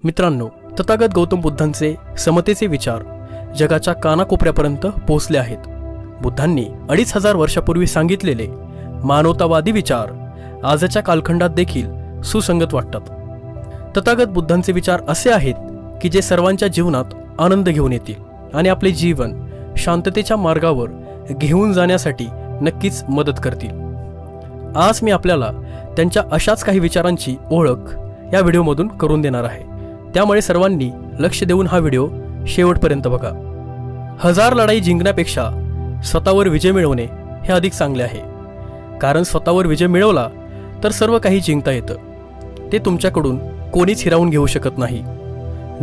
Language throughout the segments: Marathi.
मित्रांनो, तथागत गौतम बुद्धांचे समतेचे विचार जगाच्या कानाकोपऱ्यापर्यंत पोहोचले आहेत। बुद्धांनी 2500 वर्षापूर्वी सांगितलेले मानवतावादी विचार आजच्या कालखंडात देखील सुसंगत वाटतात। तथागत बुद्धांचे विचार असे आहेत की जे सर्वांच्या जीवनात आनंद घेऊन येतील आणि आपले जीवन शांततेच्या मार्गावर घेऊन जाण्यासाठी नक्कीच मदत करतील। आज मी आपल्याला त्यांच्या अशाच काही विचारांची ओळख या व्हिडिओमधून करून देणार आहे, त्यामुळे सर्वांनी लक्ष देऊन हा व्हिडिओ शेवटपर्यंत बघा। 1000 लढाई जिंकण्यापेक्षा स्वतःवर विजय मिळवणे हे अधिक चांगले आहे, कारण स्वतःवर विजय मिळवला तर सर्व काही जिंकता येतं। ते तुमच्याकडून कोणीच हिरावून घेऊ शकत नाही।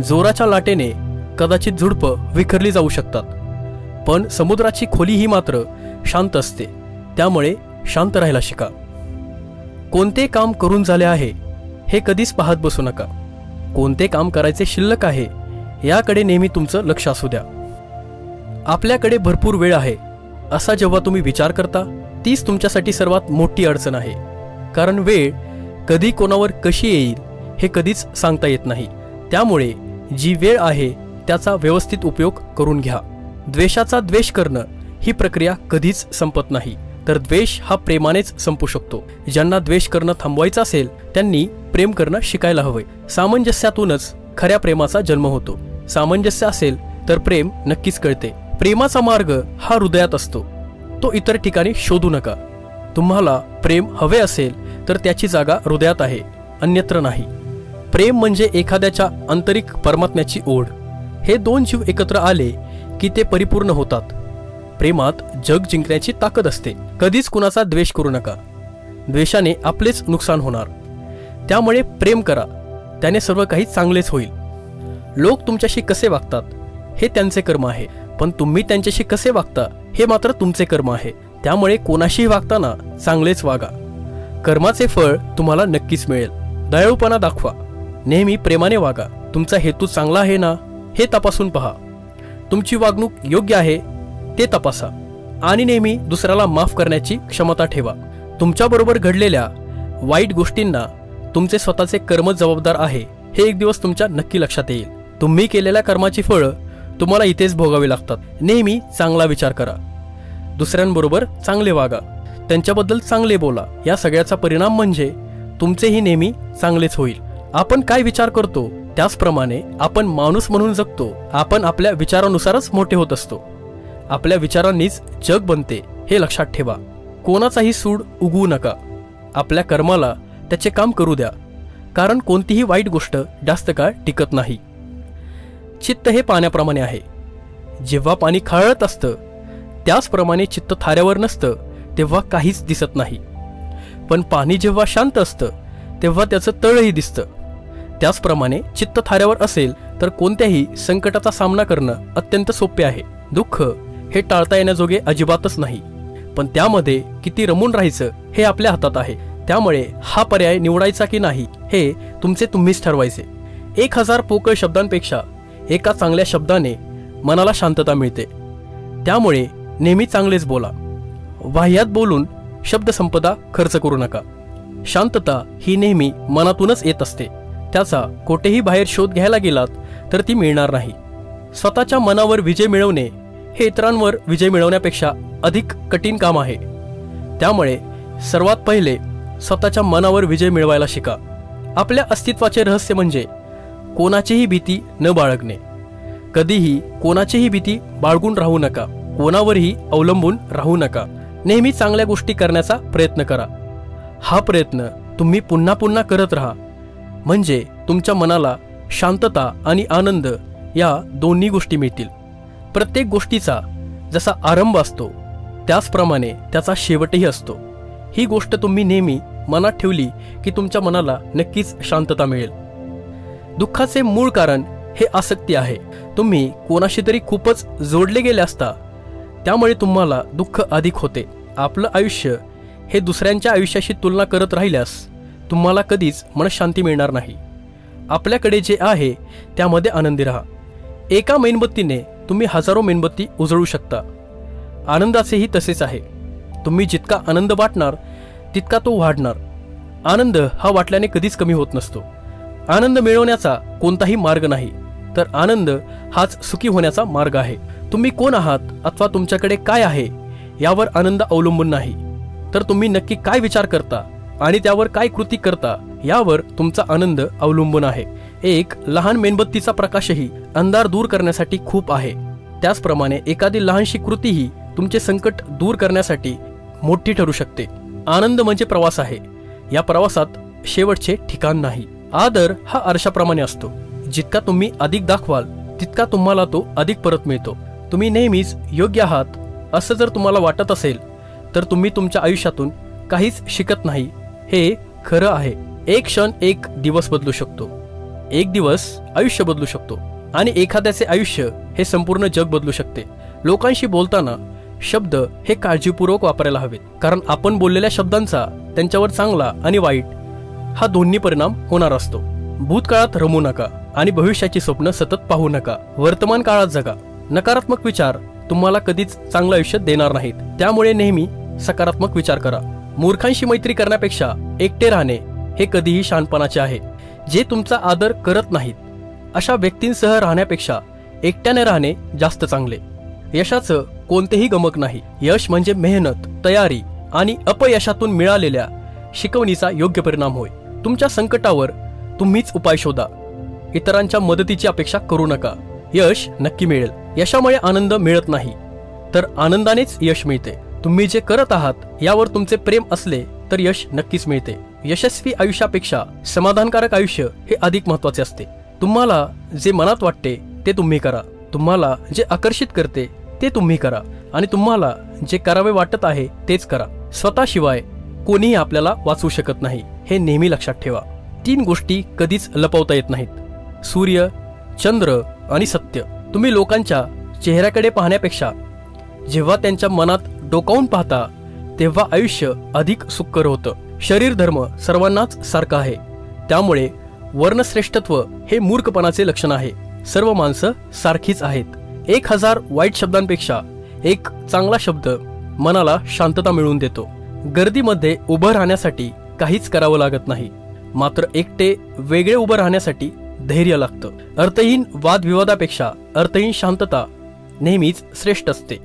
जोराच्या लाटेने कदाचित झुडपं विखरली जाऊ शकतात, पण समुद्राची खोली ही मात्र शांत असते, त्यामुळे शांत राहायला शिका। कोणते काम करून झाले आहे हे कधीच पाहत बसू नका। कोणते काम करायचे शिल्लक आहे याकडे नेहमी तुमचं लक्ष असू द्या। आपल्याकडे भरपूर वेळ आहे असा जेव्हा तुम्ही विचार करता, तीच तुमच्यासाठी सर्वात मोठी अडचण आहे, कारण वेळ कधी कोणावर कशी येईल हे कधीच सांगता येत नाही। त्यामुळे जी वेळ आहे त्याचा व्यवस्थित उपयोग करून घ्या। द्वेषाचा द्वेष करणं ही प्रक्रिया कधीच संपत नाही, तर द्वेष हा प्रेमानेच संपू शकतो। ज्यांना द्वेष करणं थांबवायचं असेल त्यांनी प्रेम करणं शिकायला हवंय। सामंजस्यातूनच खऱ्या प्रेमाचा जन्म होतो। सामंजस्य असेल तर प्रेम नक्कीच कळते। प्रेमाचा मार्ग हा हृदयात असतो, तो इतर ठिकाणी शोधू नका। तुम्हाला प्रेम हवे असेल तर त्याची जागा हृदयात आहे, अन्यत्र नाही। प्रेम म्हणजे एखाद्याच्या आंतरिक परमात्म्याची ओढ। हे दोन जीव एकत्र आले की ते परिपूर्ण होतात। प्रेमात जग जिंकण्याची ताकद असते। कधीच कुणाचा द्वेष करू नका, द्वेषाने आपलेच नुकसान होणार। त्यामुळे प्रेम करा, त्याने सर्व काही चांगलेच होईल। लोक तुमच्याशी कसे वागतात हे त्यांचे कर्म आहे, पण तुम्ही त्यांच्याशी कसे वागता हे मात्र तुमचे कर्म आहे। त्यामुळे कोणाशीही वागताना चांगलेच वागा, कर्माचे फळ तुम्हाला नक्कीच मिळेल। दयाळूपणा दाखवा, नेहमी प्रेमाने वागा। तुमचा हेतू चांगला आहे ना हे तपासून पहा। तुमची वागणूक योग्य आहे ते तपासा आणि नेहमी दुसऱ्याला माफ करण्याची क्षमता ठेवा। तुमच्याबरोबर घडलेल्या वाईट गोष्टींना तुमचे स्वतःचे कर्म जबाबदार आहे हे एक दिवस तुमच्या नक्की लक्षात येईल। तुम्ही केलेल्या कर्माची फळं तुम्हाला इथेच भोगावी लागतात। नेहमी चांगला विचार करा, दुसऱ्यांबरोबर चांगले वागा, त्यांच्याबद्दल चांगले बोला। या सगळ्याचा परिणाम म्हणजे तुमचेही नेहमी चांगलेच होईल। आपण काय विचार करतो त्याचप्रमाणे आपण माणूस म्हणून जगतो। आपण आपल्या विचारानुसारच मोठे होत असतो। आपल्या विचारांनीच जग बनते हे लक्षात ठेवा। कोणाचाही सूड उगवू नका, आपल्या कर्माला त्याचे काम करू द्या, कारण कोणतीही वाईट गोष्ट जास्त काळ टिकत नाही। चित्त हे पाण्याप्रमाणे आहे, जेव्हा पाणी खळत असतं त्याचप्रमाणे चित्त थाऱ्यावर नसतं तेव्हा काहीच दिसत नाही, पण पाणी जेव्हा शांत असतं तेव्हा त्याचं तळही दिसतं। त्याचप्रमाणे चित्त थाऱ्यावर असेल तर कोणत्याही संकटाचा सामना करणं अत्यंत सोपे आहे। दुःख हे टाळता येण्याजोगे अजिबातच नाही, पण त्यामध्ये किती रमून राहायचं हे आपल्या हातात आहे। त्यामुळे हा पर्याय निवडायचा की नाही हे तुम्हीच ठरवायचे। 1000 पोकळ शब्दांपेक्षा एका चांगल्या शब्दाने मनाला शांतता मिळते। त्यामुळे नेहमी चांगलेच बोला। वाह्यात बोलून शब्दसंपदा खर्च करू नका। शांतता ही नेहमी मनातूनच येत असते, त्याचा कोठेही बाहेर शोध घ्यायला गेलात तर ती मिळणार नाही। स्वतःच्या मनावर विजय मिळवणे हे इतरांवर विजय मिळवण्यापेक्षा अधिक कठीण काम आहे। त्यामुळे सर्वात पहिले स्वतःच्या मनावर विजय मिळवायला शिका। आपल्या अस्तित्वाचे रहस्य म्हणजे कोणाचीही भीती न बाळगणे। कधीही कोणाचीही भीती बाळगून राहू नका, कोणावरही अवलंबून राहू नका। नेहमी चांगल्या गोष्टी करण्याचा प्रयत्न करा। हा प्रयत्न तुम्ही पुन्हा पुन्हा करत राहा, म्हणजे तुमच्या मनाला शांतता आणि आनंद या दोन्ही गोष्टी मिळतील। प्रत्येक गोष्टीचा जसा आरंभ असतो त्याचप्रमाणे त्याचा शेवटही असतो। ही गोष्ट तुम्ही नेहमी मनात ठेवली की तुमच्या मनाला नक्कीच शांतता मिळेल। दुःखाचे मूळ कारण हे आसक्ती आहे। तुम्ही कोणाशी तरी खूपच जोडले गेले असता, त्यामुळे तुम्हाला दुःख अधिक होते। आपलं आयुष्य हे दुसऱ्यांच्या आयुष्याशी तुलना करत राहिल्यास तुम्हाला कधीच मनशांती मिळणार नाही। आपल्याकडे जे आहे त्यामध्ये आनंदी राहा। एका मेणबत्तीने तुम्ही हजारो मेणबत्ती उजळू शकता। आनंदाचेही तसेच आहे, तुम्ही जितका आनंद वाटणार तितका तो वाढणार। आनंद हा वाटल्याने कधीच कमी होत नसतो। आनंद मिळवण्याचा कोणताही मार्ग नाही, तर आनंद हाच सुखी होण्याचा मार्ग आहे. तुम्ही कोण आहात अथवा तुमच्याकडे काय आहे यावर आनंद अवलंबून नाही, तर तुम्ही नक्की काय विचार करता आणि त्यावर काय कृती करता यावर तुमचा आनंद अवलंबून आहे. एक लहान मेणबत्तीचा प्रकाशही अंधार दूर करण्यासाठी खूप आहे. त्याचप्रमाणे एखादी लहानशी कृतीही तुमचे संकट दूर करण्यासाठी मोठी ठरू शकते. आनंद म्हणजे प्रवास आहे. या प्रवासात शेवटचे ठिकाण नाही. आदर हा आरशाप्रमाणे असतो. जितका तुम्ही अधिक दाखवाल तितका तुम्हाला तो अधिक परत मिळतो. तुम्ही नेहमीच योग्य आहात असं जर तुम्हाला वाटत असेल तर तुम्ही तुमच्या आयुष्यातून काहीच शिकत नाही. हे खरं आहे. एक क्षण एक दिवस बदलू शकतो, एक दिवस आयुष्य बदलू शकतो आणि एखाद्याचे आयुष्य हे संपूर्ण जग बदलू शकते. लोकांशी बोलताना शब्द हे काळजीपूर्वक वापरायला हवेत, कारण आपण बोललेल्या शब्दांचा त्यांच्यावर चांगला आणि वाईट हा दोन्ही परिणाम होणार असतो. भूतकाळात रमू नका आणि भविष्याची स्वप्न सतत पाहू नका. वर्तमान काळात जगा. नकारात्मक विचार तुम्हाला कधीच चांगलं आयुष्य देणार नाहीत. त्यामुळे नेहमी सकारात्मक विचार करा. मूर्खांशी मैत्री करण्यापेक्षा एकटे राहणे हे कधीही शहाणपणाचे आहे. जे तुमचा आदर करत नाहीत अशा व्यक्तींसह राहण्यापेक्षा एकट्याने राहणे जास्त चांगले. यशाचं कोणतेही गमक नाही. यश म्हणजे मेहनत, तयारी आणि अपयशातून मिळालेल्या शिकवणीचा योग्य परिणाम होय. तुमच्या संकटावर तुम्हीच उपाय शोधा. इतरांच्या मदतीची अपेक्षा करू नका. यश नक्की मिळेल. यशामुळे आनंद मिळत नाही, तर आनंदानेच यश मिळते. तुम्ही जे करत आहात यावर तुमचे प्रेम असले तर यश नक्कीच मिळते. यशस्वी आयुष्यापेक्षा समाधानकारक आयुष्य हे अधिक महत्त्वाचे असते. तुम्हाला जे मनात वाटते ते तुम्ही करा. तुम्हाला जे आकर्षित करते ते तुम्ही करा आणि तुम्हाला जे करावे वाटत आहे तेच करा. स्वतःशिवाय कोणीही आपल्याला वाचवू शकत नाही, हे नेहमी लक्षात ठेवा. 3 गोष्टी कधीच लपवता येत नाहीत: सूर्य, चंद्र आणि सत्य. तुम्ही लोकांच्या चेहऱ्याकडे पाहण्यापेक्षा जेव्हा त्यांच्या मनात डोकावून पाहता तेव्हा आयुष्य अधिक सुखकर होतं. शरीर धर्म सर्वांनाच सारखा आहे, त्यामुळे वर्णश्रेष्ठत्व हे मूर्खपणाचे लक्षण आहे. सर्व माणसं सारखीच आहेत. 1000 वाईट शब्दांपेक्षा एक चांगला शब्द मनाला शांतता मिळवून देतो. गर्दीमध्ये उभं राहण्यासाठी काहीच करावं लागत नाही, मात्र एकटे वेगळे उभं राहण्यासाठी धैर्य लागतं. अर्थहीन वादविवादापेक्षा अर्थहीन शांतता नेहमीच श्रेष्ठ असते.